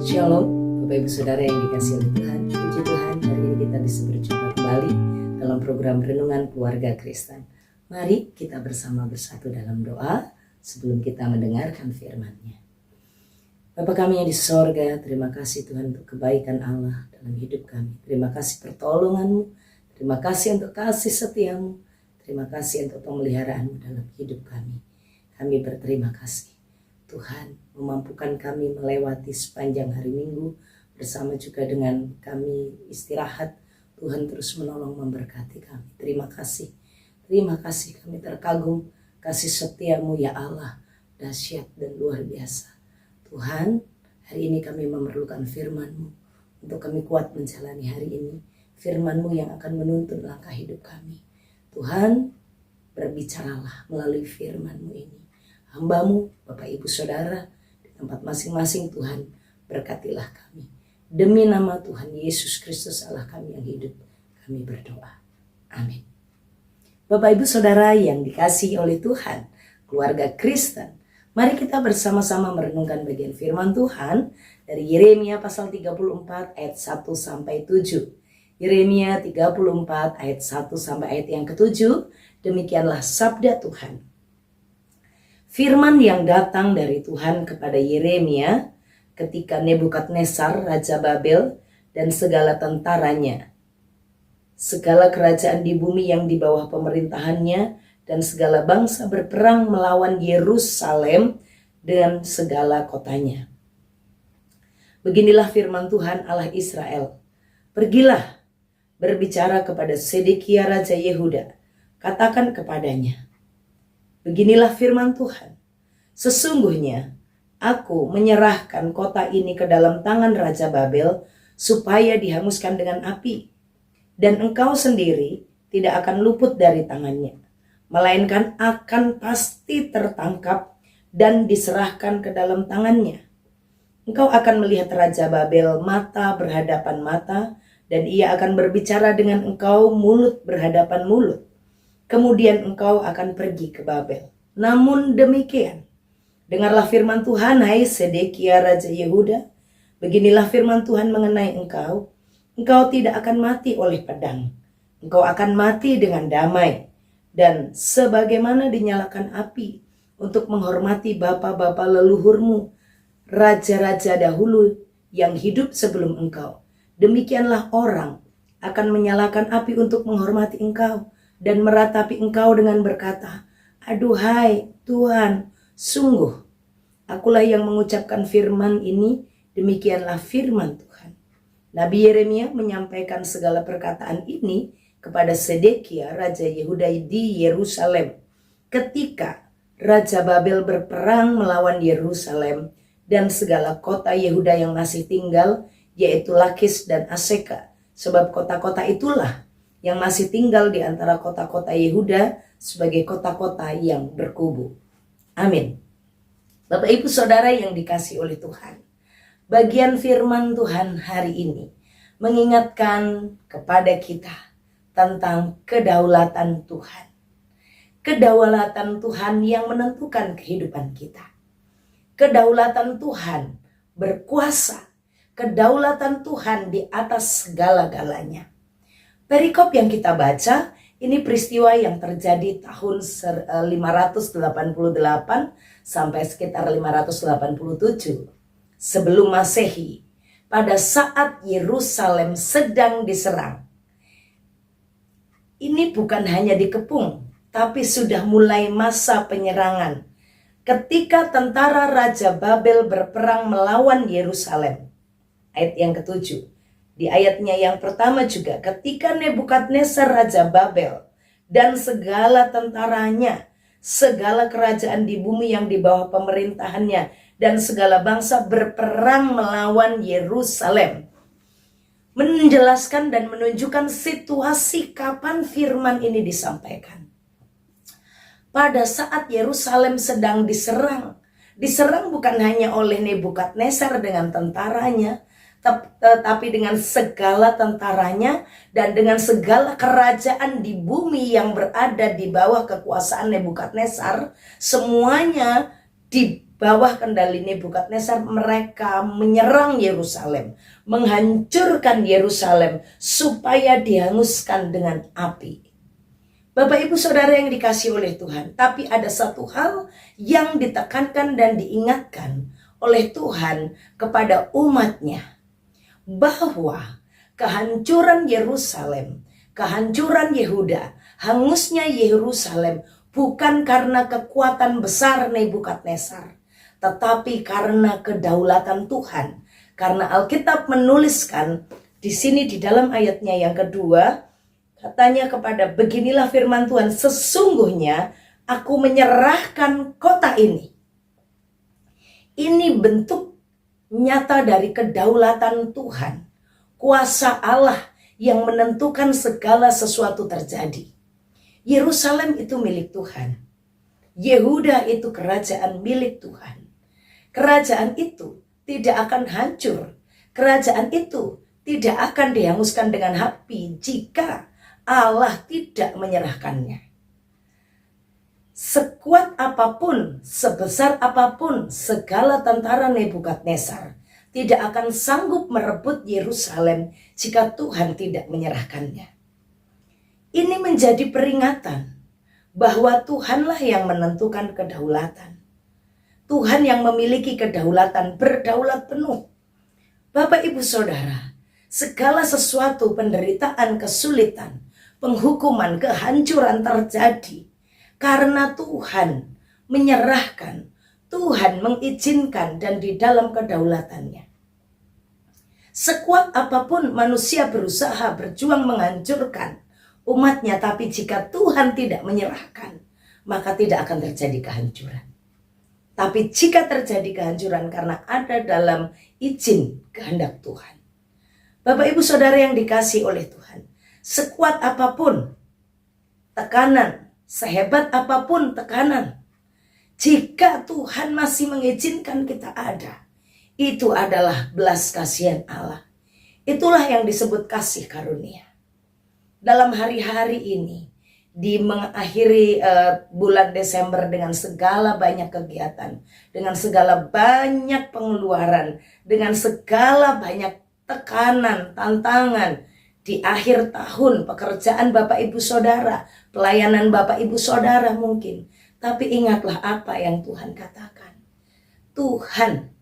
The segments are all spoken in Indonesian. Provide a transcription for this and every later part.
Shalom, Bapak Ibu Saudara yang dikasihi oleh Tuhan. Puji Tuhan, hari ini kita bisa berjumpa kembali dalam program Renungan Keluarga Kristen. Mari kita bersama bersatu dalam doa sebelum kita mendengarkan firman-Nya. Bapa kami yang di sorga, terima kasih Tuhan untuk kebaikan Allah dalam hidup kami. Terima kasih pertolongan-Mu, terima kasih untuk kasih setia-Mu, terima kasih untuk pemeliharaan-Mu dalam hidup kami. Kami berterima kasih. Tuhan memampukan kami melewati sepanjang hari Minggu bersama juga dengan kami istirahat. Tuhan terus menolong memberkati kami. Terima kasih kami terkagum kasih setia-Mu ya Allah, dahsyat dan luar biasa. Tuhan, hari ini kami memerlukan firman-Mu untuk kami kuat menjalani hari ini. Firman-Mu yang akan menuntun langkah hidup kami. Tuhan, berbicaralah melalui firman-Mu ini. Hamba-Mu, Bapak Ibu Saudara, di tempat masing-masing Tuhan, berkatilah kami. Demi nama Tuhan Yesus Kristus Allah kami yang hidup, kami berdoa. Amin. Bapak Ibu Saudara yang dikasihi oleh Tuhan, keluarga Kristen, mari kita bersama-sama merenungkan bagian firman Tuhan dari Yeremia pasal 34 ayat 1 sampai 7. Yeremia 34 ayat 1 sampai ayat yang ke-7, demikianlah sabda Tuhan. Firman yang datang dari Tuhan kepada Yeremia ketika Nebukadnezar Raja Babel dan segala tentaranya, segala kerajaan di bumi yang di bawah pemerintahannya dan segala bangsa berperang melawan Yerusalem dan segala kotanya. Beginilah firman Tuhan Allah Israel. Pergilah, berbicara kepada Sedekia Raja Yehuda, katakan kepadanya, beginilah firman Tuhan, sesungguhnya aku menyerahkan kota ini ke dalam tangan Raja Babel supaya dihanguskan dengan api. Dan engkau sendiri tidak akan luput dari tangannya, melainkan akan pasti tertangkap dan diserahkan ke dalam tangannya. Engkau akan melihat Raja Babel mata berhadapan mata, dan ia akan berbicara dengan engkau mulut berhadapan mulut. Kemudian engkau akan pergi ke Babel. Namun demikian, dengarlah firman Tuhan, hai Sedekia Raja Yehuda. Beginilah firman Tuhan mengenai engkau. Engkau tidak akan mati oleh pedang. Engkau akan mati dengan damai. Dan sebagaimana dinyalakan api untuk menghormati bapa-bapa leluhurmu, raja-raja dahulu yang hidup sebelum engkau, demikianlah orang akan menyalakan api untuk menghormati engkau dan meratapi engkau dengan berkata, aduhai Tuhan, sungguh akulah yang mengucapkan firman ini, demikianlah firman Tuhan. Nabi Yeremia menyampaikan segala perkataan ini kepada Sedekia Raja Yehuda di Yerusalem ketika Raja Babel berperang melawan Yerusalem dan segala kota Yehuda yang masih tinggal, yaitu Lakis dan Aseka, sebab kota-kota itulah yang masih tinggal di antara kota-kota Yehuda sebagai kota-kota yang berkubu. Amin. Bapak Ibu Saudara yang dikasihi oleh Tuhan, bagian firman Tuhan hari ini mengingatkan kepada kita tentang kedaulatan Tuhan. Kedaulatan Tuhan yang menentukan kehidupan kita. Kedaulatan Tuhan berkuasa. Kedaulatan Tuhan di atas segala-galanya. Perikop yang kita baca, ini peristiwa yang terjadi tahun 588 sampai sekitar 587 sebelum Masehi, pada saat Yerusalem sedang diserang. Ini bukan hanya dikepung, tapi sudah mulai masa penyerangan ketika tentara Raja Babel berperang melawan Yerusalem. Ayat yang ke-7. Di ayatnya yang pertama juga, ketika Nebukadnezar Raja Babel dan segala tentaranya, segala kerajaan di bumi yang di bawah pemerintahannya, dan segala bangsa berperang melawan Yerusalem. Menjelaskan dan menunjukkan situasi kapan firman ini disampaikan. Pada saat Yerusalem sedang diserang. Diserang bukan hanya oleh Nebukadnezar dengan tentaranya, tetapi dengan segala tentaranya dan dengan segala kerajaan di bumi yang berada di bawah kekuasaan Nebukadnezar, semuanya bawah kendali Nebukadnezar, mereka menyerang Yerusalem, menghancurkan Yerusalem supaya dihanguskan dengan api. Bapak Ibu Saudara yang dikasihi oleh Tuhan, tapi ada satu hal yang ditekankan dan diingatkan oleh Tuhan kepada umatnya, bahwa kehancuran Yerusalem, kehancuran Yehuda, hangusnya Yerusalem bukan karena kekuatan besar Nebukadnezar, tetapi karena kedaulatan Tuhan. Karena Alkitab menuliskan di sini di dalam ayatnya yang kedua, katanya kepada, beginilah firman Tuhan, sesungguhnya aku menyerahkan kota ini. Ini bentuk nyata dari kedaulatan Tuhan, kuasa Allah yang menentukan segala sesuatu terjadi. Yerusalem itu milik Tuhan. Yehuda itu kerajaan milik Tuhan. Kerajaan itu tidak akan hancur. Kerajaan itu tidak akan dihanguskan dengan api jika Allah tidak menyerahkannya. Sekuat apapun, sebesar apapun segala tentara Nebukadnezar tidak akan sanggup merebut Yerusalem jika Tuhan tidak menyerahkannya. Ini menjadi peringatan bahwa Tuhanlah yang menentukan kedaulatan. Tuhan yang memiliki kedaulatan, berdaulat penuh. Bapak Ibu Saudara, segala sesuatu, penderitaan, kesulitan, penghukuman, kehancuran terjadi karena Tuhan menyerahkan, Tuhan mengizinkan, dan di dalam kedaulatannya. Sekuat apapun manusia berusaha berjuang menghancurkan umatnya, tapi jika Tuhan tidak menyerahkan, maka tidak akan terjadi kehancuran. Tapi jika terjadi kehancuran karena ada dalam izin kehendak Tuhan. Bapak Ibu Saudara yang dikasihi oleh Tuhan, sekuat apapun tekanan, sehebat apapun tekanan, jika Tuhan masih mengizinkan kita ada, itu adalah belas kasihan Allah. Itulah yang disebut kasih karunia. Dalam hari-hari ini, di mengakhiri bulan Desember dengan segala banyak kegiatan, dengan segala banyak pengeluaran, dengan segala banyak tekanan, tantangan, di akhir tahun, pekerjaan Bapak Ibu Saudara, pelayanan Bapak Ibu Saudara mungkin. Tapi ingatlah apa yang Tuhan katakan. Tuhan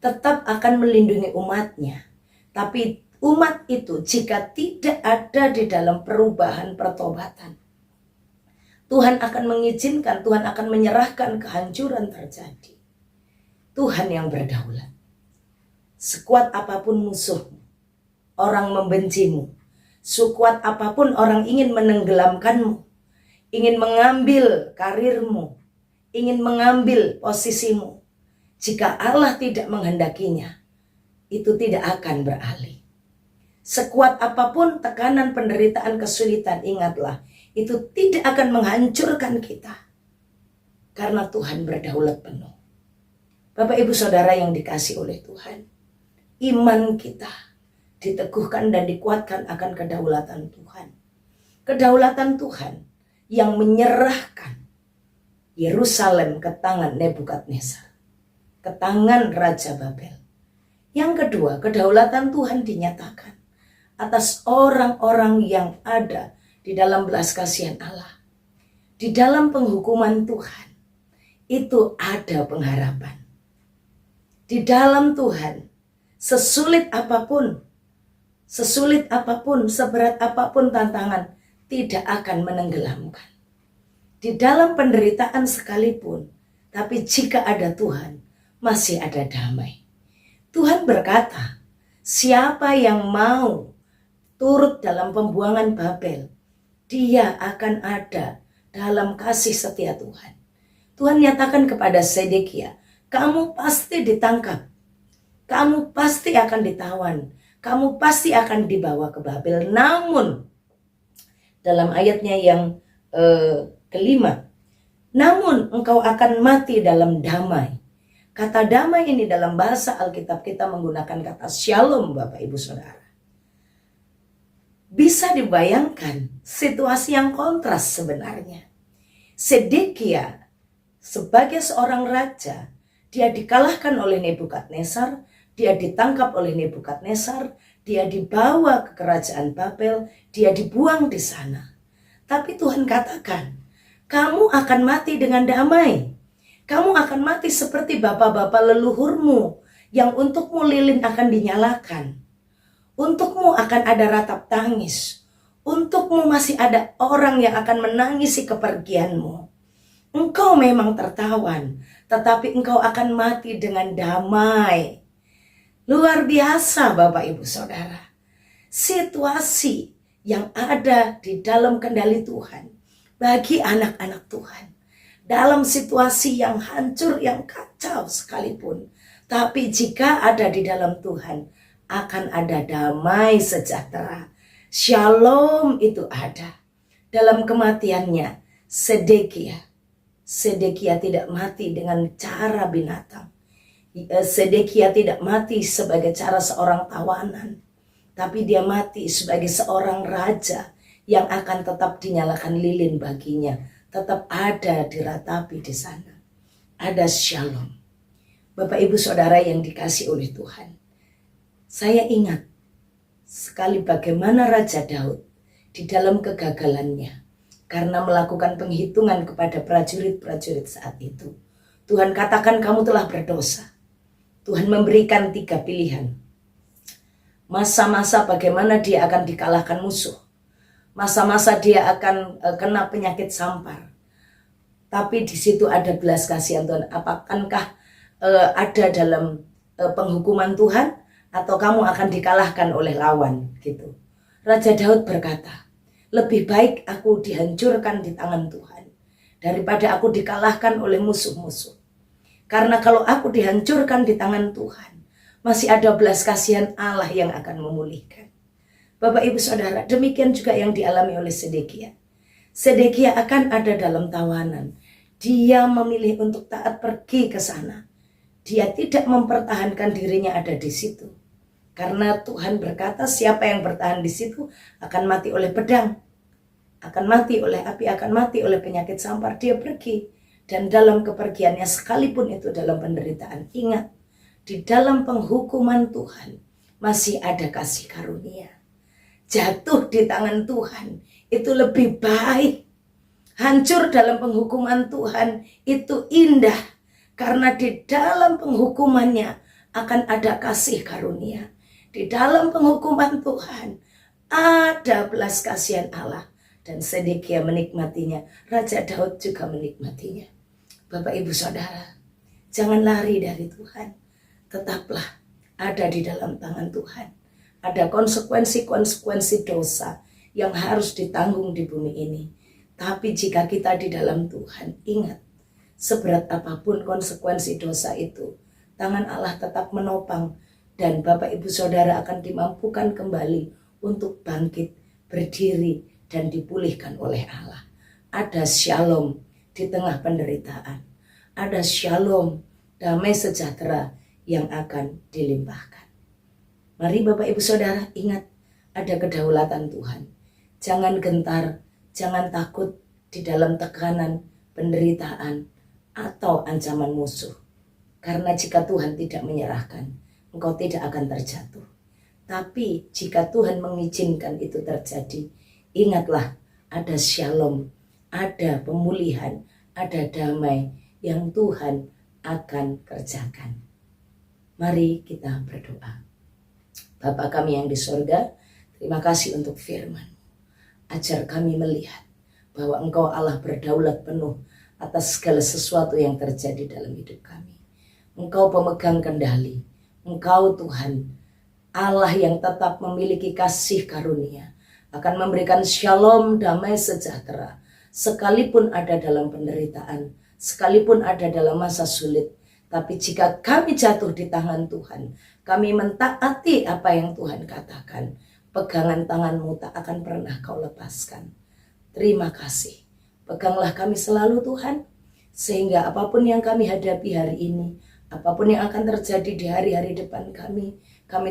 tetap akan melindungi umatnya. Tapi umat itu jika tidak ada di dalam perubahan pertobatan, Tuhan akan mengizinkan, Tuhan akan menyerahkan kehancuran terjadi. Tuhan yang berdaulat. Sekuat apapun musuhmu, orang membencimu, sekuat apapun orang ingin menenggelamkanmu, ingin mengambil karirmu, ingin mengambil posisimu, jika Allah tidak menghendakinya, itu tidak akan beralih. Sekuat apapun tekanan, penderitaan, kesulitan, ingatlah, itu tidak akan menghancurkan kita, karena Tuhan berdaulat penuh. Bapak Ibu Saudara yang dikasihi oleh Tuhan, iman kita diteguhkan dan dikuatkan akan kedaulatan Tuhan. Kedaulatan Tuhan yang menyerahkan Yerusalem ke tangan Nebukadnezar, ke tangan Raja Babel. Yang kedua, kedaulatan Tuhan dinyatakan atas orang-orang yang ada di dalam belas kasihan Allah. Di dalam penghukuman Tuhan, itu ada pengharapan. Di dalam Tuhan, sesulit apapun, seberat apapun tantangan, tidak akan menenggelamkan. Di dalam penderitaan sekalipun, tapi jika ada Tuhan, masih ada damai. Tuhan berkata, siapa yang mau turut dalam pembuangan Babel, dia akan ada dalam kasih setia Tuhan. Tuhan nyatakan kepada Zedekia, kamu pasti ditangkap, kamu pasti akan ditawan, kamu pasti akan dibawa ke Babel. Namun, dalam ayatnya yang kelima, namun engkau akan mati dalam damai. Kata damai ini dalam bahasa Alkitab kita menggunakan kata shalom, Bapak Ibu Saudara. Bisa dibayangkan situasi yang kontras sebenarnya. Zedekia sebagai seorang raja Dia dikalahkan oleh Nebukadnezar, dia ditangkap oleh Nebukadnezar, dia dibawa ke kerajaan Babel, dia dibuang di sana. Tapi Tuhan katakan, kamu akan mati dengan damai. Kamu akan mati seperti bapak-bapak leluhurmu, yang untukmu lilin akan dinyalakan. Untukmu akan ada ratap tangis. Untukmu masih ada orang yang akan menangisi kepergianmu. Engkau memang tertawan, tetapi engkau akan mati dengan damai. Luar biasa Bapak Ibu Saudara. Situasi yang ada di dalam kendali Tuhan bagi anak-anak Tuhan. Dalam situasi yang hancur, yang kacau sekalipun. Tapi jika ada di dalam Tuhan, akan ada damai sejahtera. Shalom itu ada. Dalam kematiannya, Sedekia tidak mati dengan cara binatang. Sedekia tidak mati sebagai cara seorang tawanan. Tapi dia mati sebagai seorang raja yang akan tetap dinyalakan lilin baginya. Tetap ada diratapi di sana. Ada shalom. Bapak Ibu Saudara yang dikasih oleh Tuhan. Saya ingat sekali bagaimana Raja Daud di dalam kegagalannya. Karena melakukan penghitungan kepada prajurit-prajurit saat itu. Tuhan katakan kamu telah berdosa. Tuhan memberikan 3 pilihan. Masa-masa bagaimana dia akan dikalahkan musuh. Masa-masa dia akan kena penyakit sampar. Tapi di situ ada belas kasihan Tuhan. Apakah ada dalam penghukuman Tuhan atau kamu akan dikalahkan oleh lawan gitu. Raja Daud berkata, lebih baik aku dihancurkan di tangan Tuhan daripada aku dikalahkan oleh musuh-musuh. Karena kalau aku dihancurkan di tangan Tuhan, masih ada belas kasihan Allah yang akan memulihkan. Bapak Ibu Saudara, demikian juga yang dialami oleh Sedekia. Sedekia akan ada dalam tawanan. Dia memilih untuk taat pergi ke sana. Dia tidak mempertahankan dirinya ada di situ. Karena Tuhan berkata siapa yang bertahan di situ akan mati oleh pedang. Akan mati oleh api, akan mati oleh penyakit sampar. Dia pergi. Dan dalam kepergiannya sekalipun itu dalam penderitaan. Ingat, di dalam penghukuman Tuhan masih ada kasih karunia. Jatuh di tangan Tuhan itu lebih baik. Hancur dalam penghukuman Tuhan itu indah. Karena di dalam penghukumannya akan ada kasih karunia. Di dalam penghukuman Tuhan ada belas kasihan Allah. Dan Sedekia menikmatinya. Raja Daud juga menikmatinya. Bapak Ibu Saudara, jangan lari dari Tuhan. Tetaplah ada di dalam tangan Tuhan. Ada konsekuensi-konsekuensi dosa yang harus ditanggung di bumi ini. Tapi jika kita di dalam Tuhan, ingat, seberat apapun konsekuensi dosa itu, tangan Allah tetap menopang. Dan Bapak Ibu Saudara akan dimampukan kembali untuk bangkit, berdiri, dan dipulihkan oleh Allah. Ada shalom di tengah penderitaan. Ada shalom, damai sejahtera yang akan dilimpahkan. Mari Bapak Ibu Saudara ingat, ada kedaulatan Tuhan. Jangan gentar, jangan takut di dalam tekanan, penderitaan, atau ancaman musuh. Karena jika Tuhan tidak menyerahkan, engkau tidak akan terjatuh. Tapi jika Tuhan mengizinkan itu terjadi, ingatlah ada shalom, ada pemulihan, ada damai yang Tuhan akan kerjakan. Mari kita berdoa. Bapa kami yang di sorga, terima kasih untuk firman. Ajar kami melihat bahwa Engkau Allah berdaulat penuh atas segala sesuatu yang terjadi dalam hidup kami. Engkau pemegang kendali. Engkau Tuhan, Allah yang tetap memiliki kasih karunia, akan memberikan shalom, damai sejahtera, sekalipun ada dalam penderitaan, sekalipun ada dalam masa sulit. Tapi jika kami jatuh di tangan Tuhan, kami mentaati apa yang Tuhan katakan, pegangan tangan-Mu tak akan pernah Kau lepaskan. Terima kasih. Peganglah kami selalu Tuhan, sehingga apapun yang kami hadapi hari ini, apapun yang akan terjadi di hari-hari depan kami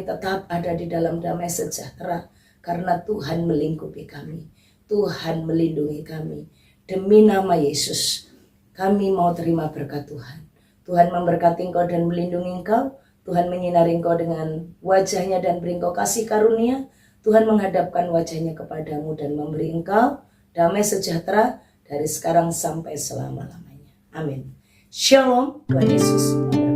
tetap ada di dalam damai sejahtera, karena Tuhan melingkupi kami, Tuhan melindungi kami. Demi nama Yesus, kami mau terima berkat Tuhan. Tuhan memberkati engkau dan melindungi engkau. Tuhan menyinari engkau dengan wajahnya dan beri engkau kasih karunia. Tuhan menghadapkan wajahnya kepadamu dan memberi engkau damai sejahtera dari sekarang sampai selama-lamanya. Amin. Shalom. Tuhan Yesus memberkati.